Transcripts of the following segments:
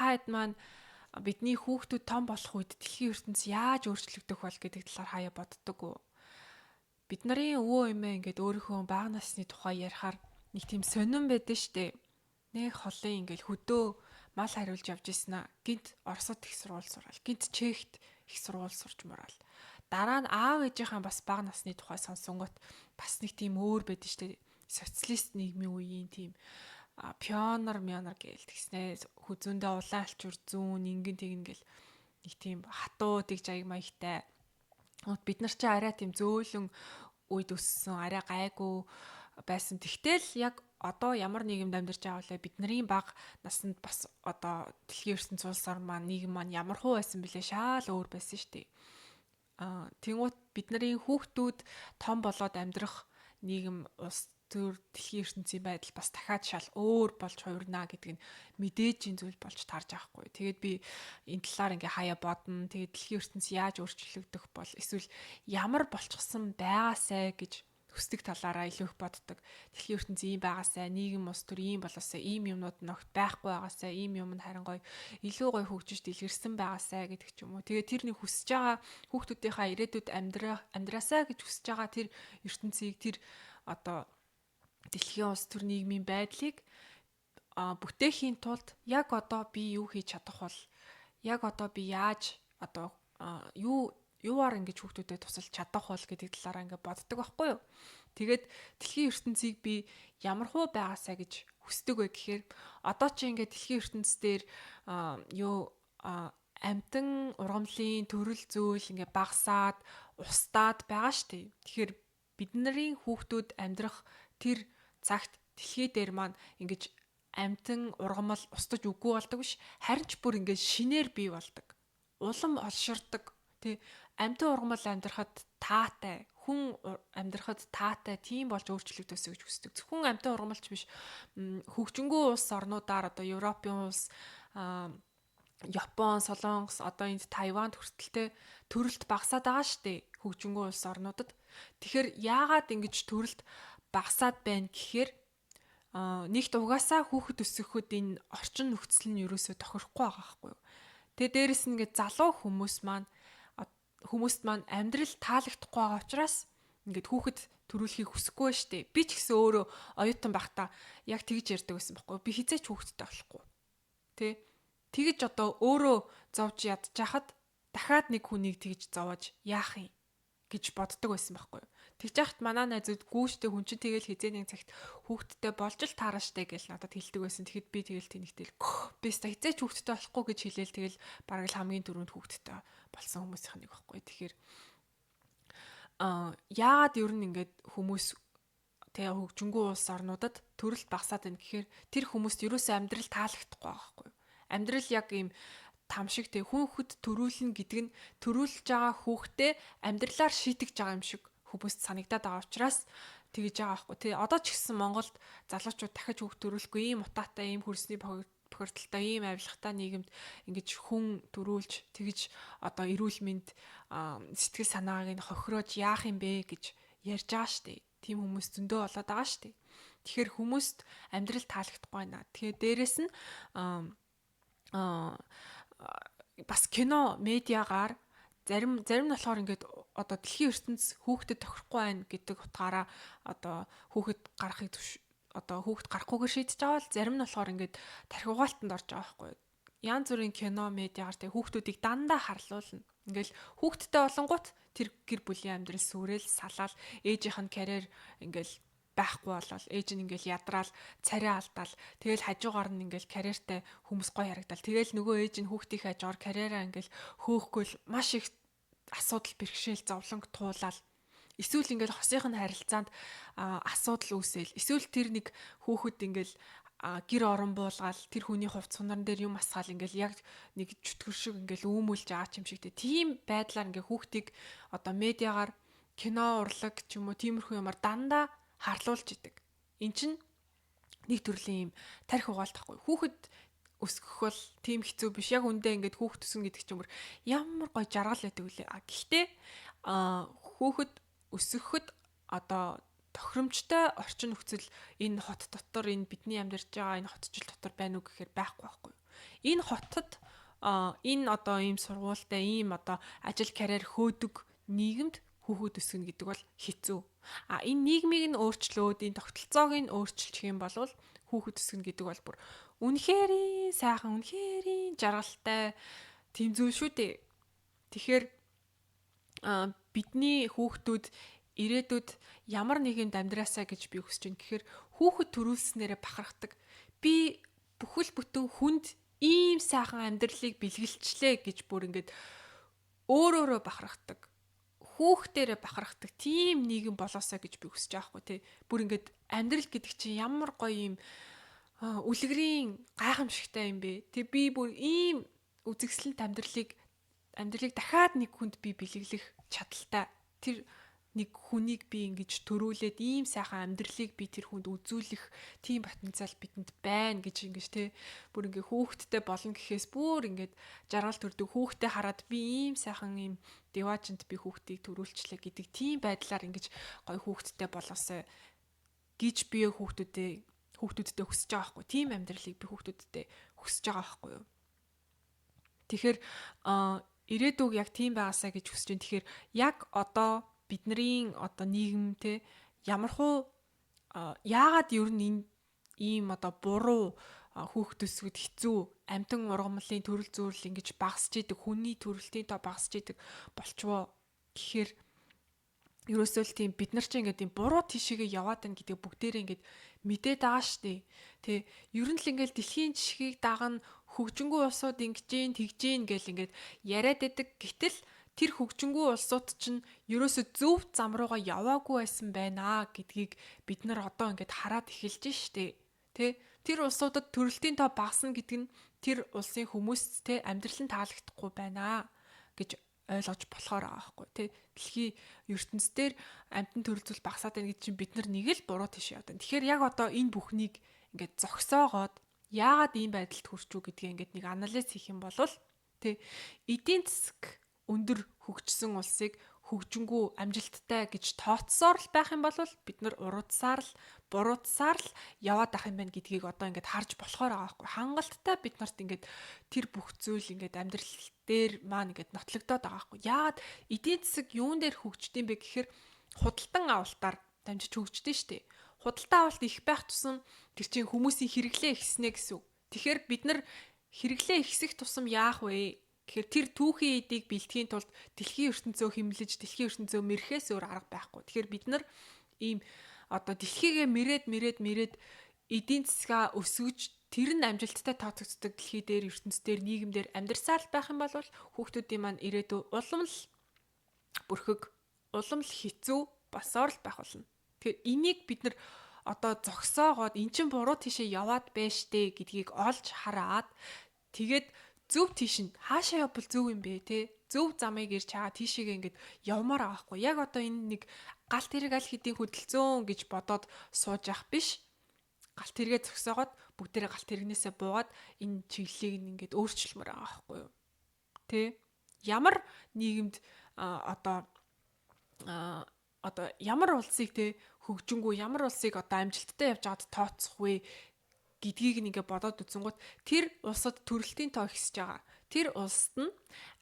та хэд маань бидний хүүхдүүд том болох үед дэлхийн ертөнц яаж өөрчлөгдөх бол гэдэг талаар хаяа боддог уу? Бид нарын өвөө эмээ ингээд өөрийнхөө бага насны тухай ярихаар нэг тийм сонирн байдэн штэ. Нэг холын ингээд хөдөө мал хариулж явж ийсэн аа. Гинт Оросод их сургууль сураал. Гинт Чехт их сургууль сурч мураал. Дараа нь аав ээжийнхаа бас бага насны тухай сонсонгот бас нэг тийм өөр байдэн штэ. Социалист нийгмийн үеийн тийм пионер гээл тэгснэ хүзүүндээ улаан алчуур зүүн ингэн тэгнэ гэл нэг тийм хатуу тэгж аяг маягтай. Бид нар чи арай тийм зөөлөн үед өссөн, арай гайгүй байсан. Тэгтэл яг одоо ямар нийгэмд амьдарч байгаа вэ? Бид нарын бага наснд бас одоо дэлхийн ертөнц улс орн маань нийгэм маань ямар хуу байсан бэлээ шаал өөр байсан шүү дээ. Тэнгуут бид нарын хүүхдүүд том болоод амьдрах нийгэм улс төр дэлхийн ертөнцийн байдал бас дахиад шал өөр болж хувирнаа гэдэг нь мэдээж зүйл болж тарж байхгүй. Тэгээд би энэ талаар ингээ хаяа бодно. Тэгээд дэлхийн ертөнц яаж өөрчлөгдөх бол эсвэл ямар болчихсон байгаасай гэж хүсдэг талаараа илүү их боддог. Дэлхийн ертөнц ийм байгаасай, нийгэм улс төр ийм болоосай, ийм юмнууд ногт байхгүй байгаасай, ийм юм нь харин гоё илүү гоё хөгжиж дэлгэрсэн байгаасай гэдэг ч юм уу. Тэгээд тэр нэг хүсэж байгаа хүүхдүүдийнхаа ирээдүйд амьдраасай гэж хүсэж байгаа тэр ертөнцийг тэр одоо дэлхийн улс төр нийгмийн байдлыг бүтээхийн тулд яг одоо би юу хийж чадах бол яг одоо би яаж одоо юуаар ингэж хүүхдүүдэд тусалж чадах бол гэдэг талаараа ингээд боддог байхгүй юу. Тэгээд дэлхийн ертөнцийг би ямар хуу байгаасаа гэж хүсдэг вэ гэхээр одоо чи ингээд дэлхийн ертөнц дээр амтан ургамлын төрөл зүйл ингээд багасаад устдаад байгаа штеп. Тэгэхээр бидний хүүхдүүд амьдрах тэр цагт дэлхий дээр маань ингэж амтан ургамал устж үгүй болдог биш. Харин ч бүр ингэж шинээр бий болдог. Улам олширдаг. Тэ амтан ургамал амьдрахад таатай, хүн амьдрахад таатай тийм болж өөрчлөгдөөсэй гэж хүсдэг. Зөвхөн амтан ургамалч биш. Хөгжингүү улс орнуудаар одоо Европын улс, Япон, Солонгос, одоо энд Тайванд хүртэлтэй төрөлт багасаад байгаа штэ. Хөгжингүү улс орнуудад. Тэгэхээр яагаад ингэж төрөлт багасаад байна гэхээр нэгт угаасаа хүүхэд өсгөхөд энэ орчин нөхцөл нь ерөөсөө тохирохгүй байгаа байхгүй юу. Тэгээ дээрэс нь ингээд залуу хүмүүст маань амьдрал таалагдахгүй байгаа учраас ингээд хүүхэд төрүүлэхийг хүсэхгүй штэ. Би ч гэсэн өөрөө оюутан байхдаа яг тэгж ярьдаг байсан байхгүй юу. Би хизээч хүүхэдтэй болохгүй. Тэ тэгж одоо өөрөө зовж ядчихад дахиад нэг хүнийг тэгж зовоож яах юм гэж боддог байсан байхгүй юу. Тэгж яхад манай найзууд гүүштэй хүн чинь тэгэл хизээний цагт хүүхдтэй болж л таарна штэ гэж надад хэлдэг байсан. Тэгэхэд би тэгэл тэнэгтэл би өстө хизээч хүүхдтэй болохгүй гэж хэлээл тэгэл бараг л хамгийн түрүүнд хүүхдтэй болсон хүмүүсийн нэг байхгүй. Тэгэхээр яагаад ер нь ингээд хүмүүс тэгээ хөгжингүү улс орнуудад төрөлт багасаад байна гэхээр тэр хүмүүст ерөөсөө амьдрал таалагдахгүй байгаа байхгүй. Амьдрал яг ийм там шиг тэг хүүхэд төрүүлнэ гэдэг нь төрүүлж байгаа хүүхдээ амьдралаар шийтгэж байгаа юм шиг хүмүүст санагдаад байгаа учраас тэгж байгаа байхгүй. Тэ одоо ч гэсэн Монголд залуучууд дахиж хүүхд төрүүлэхгүй ийм утаатай, ийм хөрсний бохирдолтой, ийм авилгатай нийгэмд ингэж хүн төрүүлж тэгж одоо эрүүл мэнд сэтгэл санааг нь хохироож яах юм бэ гэж ярьж байгаа штэ. Тийм хүмүүс зөндөө болоод байгаа штэ. Тэгэхээр хүмүүст амьдрал таалагдахгүй байна. Тэгэхээр дээрэс нь бас кино медиагаар зарим нь болохоор ингээд одоо дэлхийн ертөнц хүүхдэд тохирохгүй байна гэдэг утгаараа одоо хүүхэд гарахгүйгээр шийдэж байгаа бол зарим нь болохоор ингээд тархи угаалтанд орж байгаа байхгүй. Янз бүрийн кино медиагаар тэг хүүхдүүдийг дандаа харлуулна. Ингээл хүүхдтэй болонгууд тэр гэр бүлийн амьдрал сүрэл салаал ээжийнх нь карьер ингээл байхгүй болол ээж нь ингээл ядраал царай алдаал тэгэл хажуугаар нь ингээл карьертай хүмүүс гоё харагдал тэгэл нөгөө ээж нь хүүхдийнхээ хажуугаар карьераа ингээл хөөхгүй л маш их асуудал бэрхшээл зовлонг туулаад эсвэл ингээл хосынх нь харилцаанд асуудал үүсэл эсвэл тэр нэг хүүхэд ингээл гэр орон буулгаал тэр хүний хувц сунарн дээр юм асгаал ингээл яг нэг чөтгөр шиг ингээл үүмүүлж байгаа юм шигтэй тийм байдлаар ингээ хүүхдийг одоо медиагаар кино урлаг ч юм уу тиймэрхүү юмар дандаа харлуулж идэг. Эн чинь нэг төрлийн юм тархи угаалтахгүй. Хүүхэд өсгөх бол тийм хэцүү биш. Яг үндэ ингээд хүүхэд өсөн гэдэг чинь ямар гоё жаргал байдаг үлээ. Гэхдээ хүүхэд өсгөхөд одоо тохиромжтой орчин нөхцөл энэ хот дотор энэ бидний амьдарч байгаа энэ хотчил дотор байна уу гэхээр байхгүй байхгүй. Энэ хотод энэ одоо ийм сургуультай ийм одоо ажил карьер хөөдөг нийгэмд хүүхэд өсгөнө гэдэг бол хэцүү. Энэ нийгмийг нь өөрчлөөд энэ тогтолцоог нь өөрчилчих юм бол хүүхэд өсгөнө гэдэг бол бүр үнэхээр сайхан, үнэхээр жаргалтай тийм зүйл шүү дээ. Тэгэхээр бидний хүүхдүүд ирээдүйд ямар нийгэмд амьдраасаа гэж би хүсэж байна гэхээр хүүхэд төрүүлснээрээ бахархдаг. Би бүхэл бүтэн хүнд ийм сайхан амьдралыг бэлгэлчлээ гэж бүр ингээд өөрөөрөө бахархдаг. Хүүхдээрээ бахархдаг тийм нийгэм болоосаа гэж би хүсэж байгаа хгүй тий. Бүр ингээд амьдрал гэдэг чинь ямар гоё юм үлгэрийн гайхамшигтай юм бэ. Тэг би бүр ийм үзэгсэлэнт амьдралыг дахиад нэг хүнд би бэлэглэх чадaltaй. Тэр нэг хүнийг би ингэж төрүүлээд ийм сайхан амьдралыг би тэр хүнд үзүүлэх тийм потенциал бидэнд байна гэж ингэж те бүр ингээ хүүхэдтэй болно гэхээс бүр ингээд жаргал төрдөг хүүхдээ хараад би ийм сайхан ийм деважинт би хүүхдийг төрүүлчлээ гэдэг тийм байдлаар ингэж гой хүүхэдтэй болоосай гэж би хүүхдүүдтэй хүсэж байгаа байхгүй тийм амьдралыг би хүүхдүүдтэй хүсэж байгаа байхгүй юу. Тэгэхээр ирээдүг яг тийм байгаасаа гэж хүсэж байна. Тэгэхээр яг одоо бидний одоо нийгэмтэй ямархуу яагаад ер нь энэ ийм одоо буруу хүүхэд өсгөхөд хэцүү амтан ургамлын төрөл зүйлс ингэж багасч идэг хүний төрөлтийн тоо багасч идэг болчвоо гэхээр ерөөсөө л тийм бид нар ч ингээд тийм буруу тишээгээ яваад байна гэдэг бүгдээрээ ингээд мэдээд байгаа штэ. Тэ ер нь л ингээд дэлхийн жишгийг дагна хөгжингүү улсууд ингэж гин тэгж гин гэл ингээд яриад байдаг. Гэтэл тэр хөгжингүү улсууд чинь ерөөсөө зөв зам руугаа яваагүй байсан байна гэдгийг бид нар одоо ингээд хараад эхэлж штэ. Тэ тэр улсуудад төрөлтийн тоо багасна гэдэг нь тэр улсын хүмүүст тэ амьдрал нь таалагдахгүй байна гэж ойлгож болохоор байгаа байхгүй тий. Дэлхийн ертөнцийн амтан төрөл зүйл багасаад байна гэдэг чинь бид нар нэг л буруу тийш яваад байна. Тэгэхээр яг одоо энэ бүхнийг ингээд зогсоогоод яагаад ийм байдалд хүрчүү гэдгийг ингээд нэг анализ хийх юм бол тий эдийн засаг өндөр хөгжсөн улсыг хөгжингүү амжилттай гэж тооцсоор л байх юм бол бид нар буруутсаар л яваад ах юм байна гэдгийг одоо ингээд харж болохоор байгаа байхгүй. Хангалттай бид нарт ингээд тэр бүх зүйл ингээд амьдрал дээр маань ингээд нотлогдоод байгаа байхгүй. Яагаад эдийн засаг юун дээр хөгждөг юм бэ гэхээр худалдан авалтаар дамжиж хөгждөг шүү дээ. Худалдан авалт их байх тусам тэр чинь хүмүүсийн хэрэглээ ихснэ гэсэн үг. Тэгэхээр бид нар хэрэглээ ихсэх тусам яах вэ? Тэгэхээр тэр түүхийн эдийг бэлтгэхийн тулд дэлхийн ертөнцөө хэмлэж, дэлхийн ертөнцөө мэрхээс өөр арга байхгүй. Тэгэхээр бид нар ийм одоо дэлхийгээ мэрээд эдийн засгаа өсгөж тэр нь амжилттай тооцогддог дэлхий дээр ертөнцийн нийгэмдэр амьдрсаар байх юм бол хүүхдүүдийн маань ирээдүй улам л бүрхэг, улам л хэцүү басоор л байх болно. Тэгэхээр энийг бид нар одоо зогсоогоод эн чин буруу тийшээ яваад байж тээ гэдгийг олж хараад тэгээд зөв тийш нь хаашаа явбал зөв юм бэ те зөв замыг ирж чагаа тийшээгээ ингээд явмаар байгаа хгүй. Яг одоо энэ нэг галт хэрэг аль хэдийн хөдөлцөөн гэж бодоод сууж явах биш. Галт хэрэгээ зогсоогоод бүгдээрээ галт хэрэгнээсээ буугаад энэ чиглэлийг ингээд өөрчлөмөр байгаа хгүй юу. Тэ ямар нийгэмд одоо ямар улсыг те хөгжингүү ямар улсыг одоо амжилттай явж байгаад тооцох вэ гэдгийг нэгэ бодоод үзэнгүүт тэр улсад төрөлтийн тоо ихсэж байгаа. Тэр улсад нь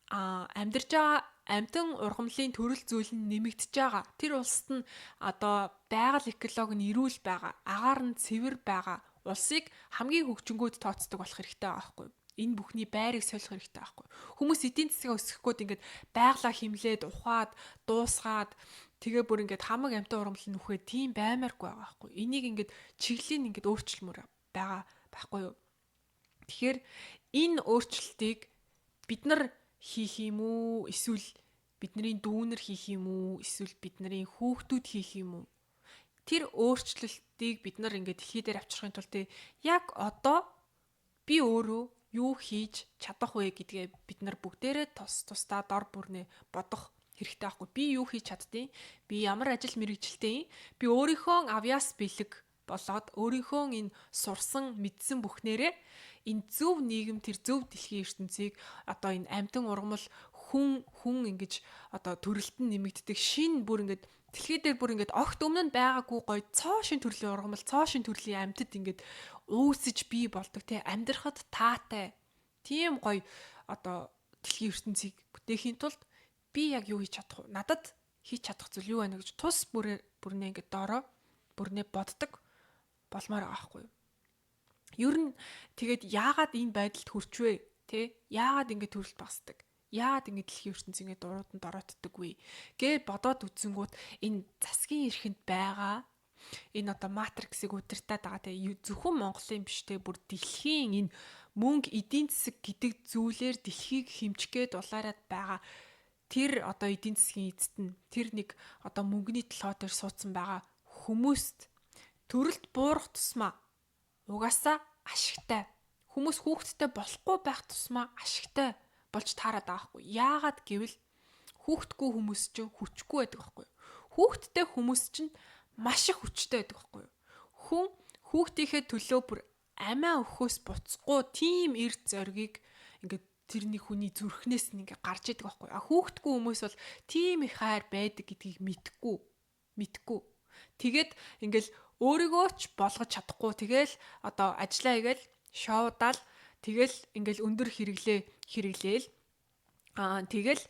амьдарч байгаа амтан ургамлын төрөл зүйл нь нэмэгдэж байгаа. Тэр улсад нь одоо байгаль эколог нь эрүүл байгаа, агаар нь цэвэр байгаа улсыг хамгийн хөгжингүүд тооцдог болох хэрэгтэй байгаа байхгүй юу? Энэ бүхний байрыг солих хэрэгтэй байхгүй юу? Хүмүүс эдийн засгаа өсгөх гээд ингээд байглаа химлээд ухаад, дуусгаад тэгээ бүр ингээд хамаг амтан ургамлын нүхээ тийм баймааргүй байгаа байхгүй юу? Энийг ингээд чиглэлийг ингээд өөрчлөмөр байгаа байхгүй юу. Тэгэхээр энэ өөрчлөлтийг бид нар хийх юм уу? Эсвэл бидний дүүнер хийх юм уу? Эсвэл бидний хүүхдүүд хийх юм уу? Тэр өөрчлөлтийг бид нар ингээд дэлхий дээр авчрахын тулд яг одоо би өөрөө юу хийж чадах вэ гэдгээ бид нар бүгдээрээ тусдаа дор бүрнээ бодох хэрэгтэй байхгүй. Би юу хийж чаддیں۔ Би ямар ажил мэргэжилтэй юм? Би өөрийнхөө авьяас бэлэг болоод өөрийнхөө энэ сурсан мэдсэн бүхнээрээ энэ зөв нийгэм тэр зөв дэлхийн ертөнцийг одоо энэ амтан ургамал хүн ингэж одоо төрөлтөнд нэмэгддэг шин бүр ингээд дэлхий дээр бүр ингээд огт өмнө нь байгаагүй гоё цоо шин төрлийн ургамал цоо шин төрлийн амьтад ингээд үүсэж бий болдог те амьдрахад таатай Тийм гоё одоо дэлхийн ертөнцийг бүтээхийн тулд би яг юу хийж чадах вэ? Надад хийж чадах зүйл юу байна гэж тус бүрнээ ингээд доороо бүрнээ боддог болмоор байгаа байхгүй юу? Ер нь тэгээд яагаад энэ байдалд хүрчвэ? Тэ? Яагаад ингэж төрөлт багсдаг? Яагаад ингэ дэлхийн ертөнцийн ингэ дурууданд орооддаг вэ? Гэ бодоод үзэнгүүт энэ засгийн эрхэнд байгаа энэ одоо матриксыг удирдах байгаа те зөвхөн Монголын биш те бүр дэлхийн энэ мөнгө эдийн засаг гэдэг зүйлээр дэлхийг хэмжихэд дулаарад байгаа тэр одоо эдийн засгийн эзэд нь тэр нэг одоо мөнгөний толгой дээр суудсан байгаа хүмүүст төрөлт буурах тусмаа угаасаа ашигтай хүмүүс хүүхэдтэй болохгүй байх тусмаа ашигтай болж таарад байгаа хгүй. Яагаад гэвэл хүүхдгүй хүмүүс чинь хүчгүй байдаг байхгүй юу? Хүүхдтэй хүмүүс чинь маш их хүчтэй байдаг байхгүй юу? Хүн хүүхдийнхээ төлөө бүр амиа өхөөс буцахгүй тийм эрд зоригийг ингээд тэрний хүний зүрхнээс нь ингээд гарч идэг байхгүй юу? А хүүхдгүй хүмүүс бол тийм их хайр байдаг гэдгийг мэдгүй. Тэгээд ингээл өөрийгөө ч болгож чадахгүй. Тэгэл одоо ажиллаа хийгээл шоудаал тэгэл ингээл өндөр хэрэглээл тэгэл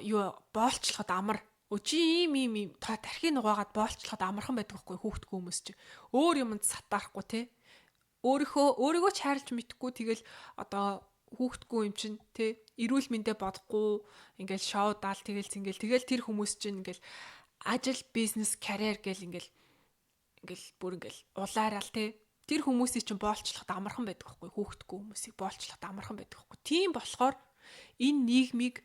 юу боолчлоход амар чи ийм тархийг нугаагаад боолчлоход амархан байдаг байхгүй хүүхдгүй хүмүүс чи өөр юмд сатаарахгүй те өөрийгөө ч хайрлж мэдхгүй тэгэл одоо хүүхдгүй юм чин те эрүүл мэндэ бодохгүй ингээл шоудаал тэгэл тэр хүмүүс чинь ингээл ажил бизнес карьер гэл ингээл бүр ингээл улаарал те тэр хүмүүсийг чинь боолчлоход амархан байдаг байхгүй хүүхдгүй хүмүүсийг боолчлоход амархан байдаг байхгүй тийм болохоор энэ нийгмийг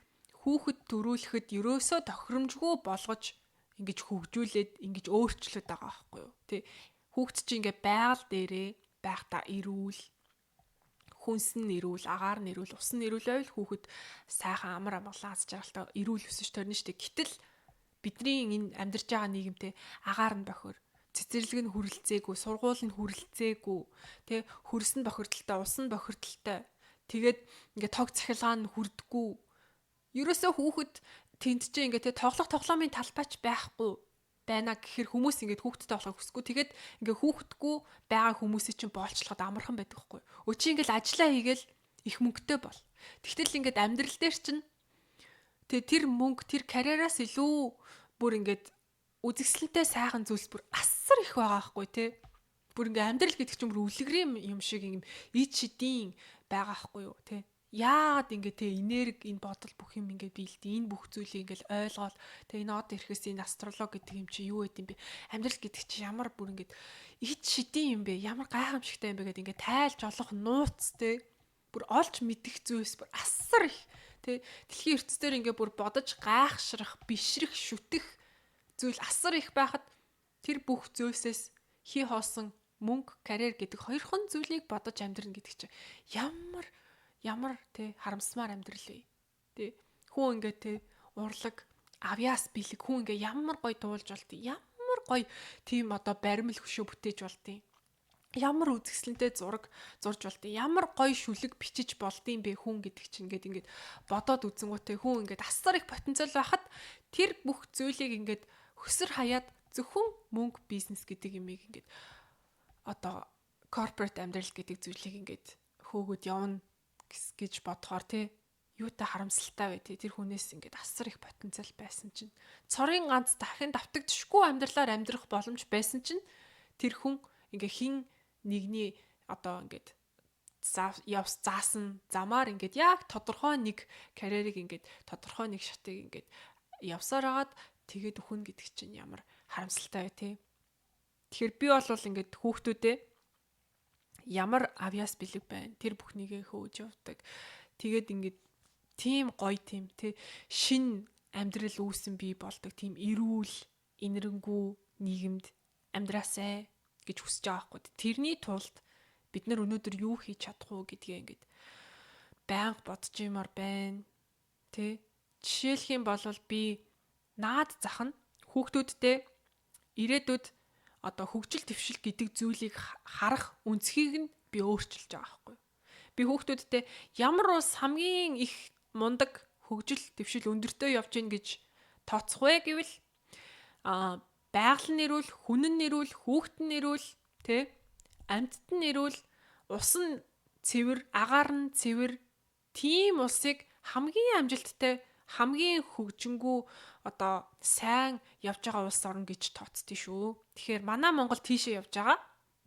хүүхэд төрүүлэхэд ерөөсөө тохиромжгүй болгож ингэж хөгжүүлээд ингэж өөрчлөд байгаа байхгүй юу тий хүүхэд чинь ингээ байгаль дээрээ байхдаа эрүүл хүнс нь эрүүл агаар нь эрүүл ус нь эрүүл байвал хүүхэд сайхан амар амгалан аз жаргалтай эрүүл өсөж төрнө штэ гэтэл бидний энэ амьдарч байгаа нийгэмтэй агаар нь бохир цэцэрлэг нь хүрэлцээгүй сургууль нь хүрэлцээгүй тий хөрс нь бохирдолтой ус нь бохирдолтой тэгээд ингээ тог цахилгаан нь хүрдэггүй ерөөсөө хүүхэд тэнд чинь ингээ тоглоомын талбайч байхгүй байна гэхэр хүмүүс ингээ хүүхэдтэй болохыг хүсэхгүй тэгээд ингээ хүүхэдгүй байгаа хүмүүсийг чинь боолчлоход амархан байдаг байхгүй чи ингээл ажиллаа хийгээл их мөнгөтэй бол тэгтэл ингээ амьдрал дээр чинь тэр мөнгө тэр карьераас илүү бүр ингээ үзэсгэлэнтэй сайхан зүйлс бүр асар их байгаа байхгүй тий бүр ингээ амьдрал гэдэг чинь бүр үлгэрийн юм шиг юм ид шидийн байгаа байхгүй юу тий яагаад ингээ те энерги энэ бодол бүх юм ингээ биелдэг энэ бүх зүйлийг ингээл ойлгоод те энэ од ирэхээс энэ астрологи гэдэг юм чи юу гэдэм бэ амьдрал гэдэг чи ямар бүр ингээ ид шидийн юм бэ ямар гайхамшигтай юм бэ гэдэг ингээ тайлж олох нууц те бүр олж мэдэх зүйлс бүр асар их те дэлхийн ертөнцийн ингээ бүр бодож гайхшрах бишрэх шүтэх зүйл асар их байхад тэр бүх зүйлсээс хий хоосон мөнгө карьер гэдэг хоёрхан зүйлийг бодож амьдрна гэдэг чинь ямар те харамсмаар амьдрал вэ. Тэ хүн ингээ те урлаг авьяас бэлэг хүн ингээ ямар гоё дуулж болдیں۔ Ямар гоё тийм одоо баримл хөшөө бүтээж болдیں۔ Ямар үзэсгэлэнтэй зураг зурж болдیں۔ Ямар гоё шүлэг бичиж болдیں бэ хүн гэдэг чинь ингээд бодоод үзэнгүүтээ хүн ингээд асар их потенциал байхад тэр бүх зүйлийг ингээд хөсөр хаяад зөвхөн мөнгө бизнес гэдэг юмыг ингээд одоо корпорат амьдрал гэдэг зүйлийг ингээд хөөгд явна гэж бодохоор тий юутай харамсалтай бай тий тэр хүнээс ингээд асар их потенциал байсан чинь цорын ганц дахин давтагдчихгүй амьдралаар амьдрах боломж байсан чинь тэр хүн ингээ хин нэгний одоо ингээд заасан замаар ингээд яг тодорхой нэг карьерийг ингээд тодорхой нэг шатыг ингээд явсаар агаад тэгээд өхөн гэдэг чинь ямар харамсалтай бай тий тэгэхээр би бол ингээд хүүхдүүдээ ямар авьяас бэлэг байна. Тэр бүхнийгээ хөөж явдаг. Тэгээд ингээд тийм гоё тийм тий шин амьдрал үүсэн бий болдог. Тийм эрүүл, инэрэнгүү нийгэмд амьдраасай гэж хүсэж байгаа байхгүй. Тэрний тулд бид нар өнөөдөр юу хийж чадах уу гэдгээ ингээд байнга бодож юмар байна. Тэ жишээлх юм бол би наад зах нь хүүхдүүдтэй ирээдүйд одоо хөгжил твшил гэдэг зүйлийг харах үнцгийг нь би өөрчилж байгаа байхгүй. Би хүүхдүүдтэй ямар ус хамгийн их мундаг хөгжил твшил өндөртөө явж гин гэж тооцох вэ гэвэл байгаль нь эрүүл, хүн нь эрүүл, хүүхэд нь эрүүл, тэ амьтд нь эрүүл, ус нь цэвэр, агаар нь цэвэр тийм улсыг хамгийн амжилттай, хамгийн хөгжингүү одоо сайн явж байгаа улс орн гэж тооцдгийг шүү. Тэгэхээр манай Монгол тийшээ явж байгаа.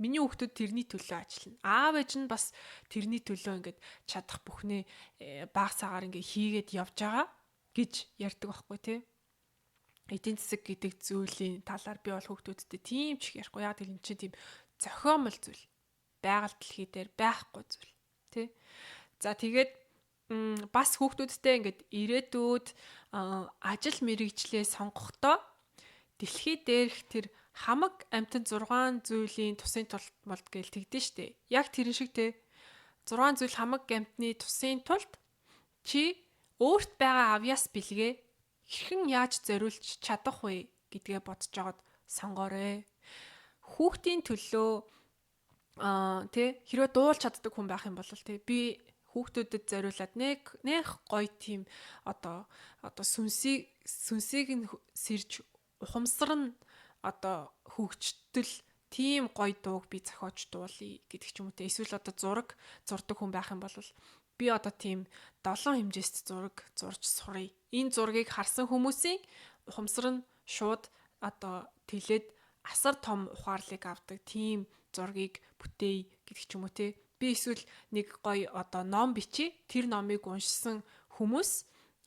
Миний хүүхдүүд тэрний төлөө ажиллана. Аав ээж нь бас тэрний төлөө ингээд чадах бүхнээ баг цагаар ингээд хийгээд явж байгаа гэж ярьдаг байхгүй тий. Эдийн засаг гэдэг зүйлийн талаар би бол хүүхдүүдтэй тийм ч их ярихгүй. Яг тэр энэ чинь тийм зохиомл зүйл. Байгаль дэлхий дээр байхгүй зүйл. Тий. За тэгээд бас хүүхдүүдтэй ингээд ирээдүйд ажил мэргэжлээ сонгохдоо дэлхий дээрх тэр хамаг амтнд 6 зүйлийн тусын тулд гээл тэгдэж штэ. Яг тэрэн шиг те 6 зүйл хамаг амтны тусын тулд чи өөрт байгаа авьяас бэлгээ хэрхэн яаж зориулж чадах вэ гэдгээ бодож жагаад сонгоорой. Хүүхдийн төлөө хэрвээ дуулж чаддаг хүн байх юм бол би хүүхдүүдэд зориулаад нэг гоё тийм одоо сүнсийг нь сэрж ухамсар нь одоо хөгжтөл тийм гоё дууг би зохиож дуулъя гэдэг ч юм уу те. Эсвэл одоо зураг зурдаг хүн байх юм бол би одоо тийм 7 хэмжээст зураг зурж сурыг. Энэ зургийг харсан хүмүүсийн ухамсар нь шууд одоо тэлээд асар том ухаарлыг авдаг тийм зургийг бүтээе гэдэг ч юм уу те. Би эсвэл нэг гоё одоо ном бичиж тэр номыг уншсан хүмүүс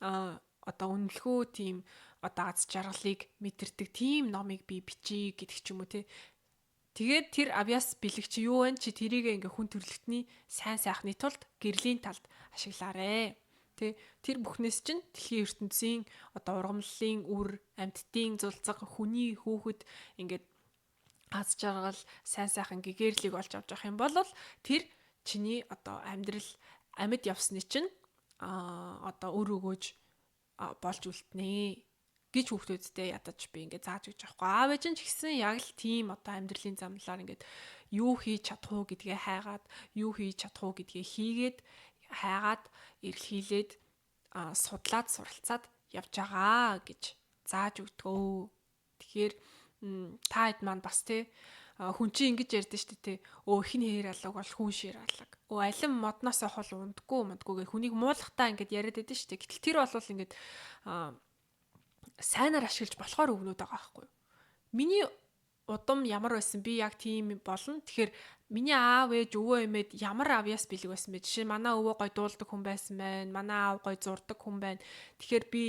одоо үнэлэхүү тийм одоо аз жаргалыг мэдэрдэг тийм номыг би бичиж гэдэг ч юм уу те. Тэгээд тэр авьяас бэлэг чи юу вэ? Чи тэрийг ингээ хүн төрөлхтний сайн сайхны тулд гэрлийн талд ашиглаарэ. Тэ тэр бүхнээс чинь дэлхийн ертөнцийн одоо ургамлын үр амьтдын зулцаг хүний хүүхэд ингээд аз жаргал сайн сайхан гэгэрлийг олж авч явах юм бол тэр чиний одоо амьд явсны чинь одоо өр өгөөж болж үлднэ гэж хүүхдүүдтэй ядаж би ингээд зааж өгч байхгүй. Аав ээж нь ч гэсэн яг л тийм одоо амьдралын замлаар ингээд юу хийж чадах уу гэдгээ хайгаад, юу хийж чадах уу гэдгээ хийгээд хайгаад эргэлхийлээд судлаад суралцаад явж байгаа гэж зааж өгдгөө. Тэгэхээр та хэд маань бас хүн чинь ингэж ярьдэн шүү дээ. Их нь хээр алга бол хүн шир алга. Алин модноосоо хол ундгүй гэх хүнийг муулахтаа ингэж яриад байдэн шүү дээ. Гэтэл тэр бол ингэж сайнаар ашиглаж болохоор өгнөд байгаа байхгүй юу. Миний удам ямар байсан би яг тийм болно. Тэгэхээр миний аав ээж өвөө эмээд ямар авьяас бэлэг байсан бэ? Жишээ нь манай өвөө гой дуулдаг хүн байсан байна. Манай аав гой зурдаг хүн байна. Тэгэхээр би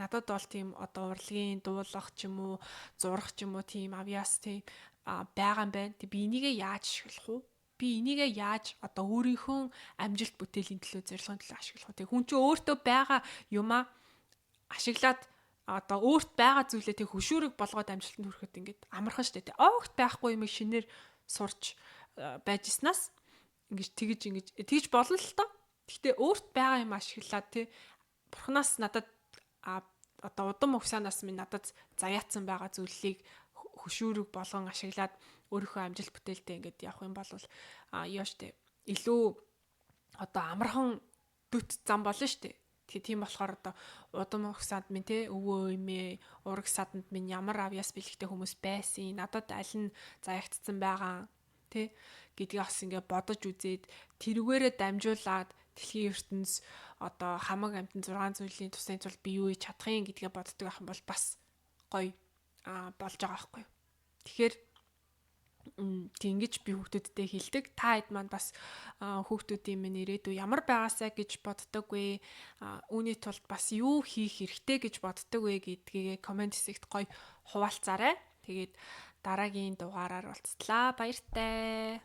надад бол тийм одоо урлагийн дуулах ч юм уу, зурах ч юм уу тийм авьяас тийм байгаа юм байна. Тэг би энийгээ яаж ашиглах вэ? Би энийгээ яаж одоо өөрийнхөө амжилт бүтээлийн төлөө зорилгын төлөө ашиглах вэ? Тэг хүн чинь өөртөө байгаа юмаа ашиглаад одоо өөрт байгаа зүйлээ тэг хөшүүрэг болгоод амжилтанд хүрэхэд ингээд амархан штэ. Огт байхгүй юм шинээр сурч байжснаас ингэж тэгж болно л тоо. Гэхдээ өөрт байгаа юм ашиглаад бурхнаас надад одоо удам угсаанаас минь надад заяатсан байгаа зүйлийг хөшүүрэг болгон ашиглаад өөрийнхөө амжилт бүтээлтэй ингээд явах юм бол ёо штэ. Илүү одоо амархан дүт зам болно штэ. Тэгээ тийм болохоор одоо удам угсаанд минь өвөө эмээ ураг саданд минь ямар авьяас бэлэгтэй хүмүүс байсан. Надад аль нь заягдсан байгаа гэдгийг бас ингээд бодож үзээд тэрүүгээрээ дамжуулаад дэлхийн ертөнц одоо хамаг амтэн 6 зүйлийн тусын тулд би юу хийж чадах юм гэдгээ боддог байх юм бол бас гоё болж байгаа байхгүй юу. Тэгэхээр ингэж би хүүхдүүдтэй хэлдэг. Та хэд маань бас хүүхдүүдийн минь ирээдүй ямар байгаасаа гэж боддог вэ? Үүний тулд бас юу хийх хэрэгтэй гэж боддог вэ гэдгийг комент хэсэгт гоё хуваалцаарай. Тэгээд дараагийн дугаараар уулзлаа. Баяртай.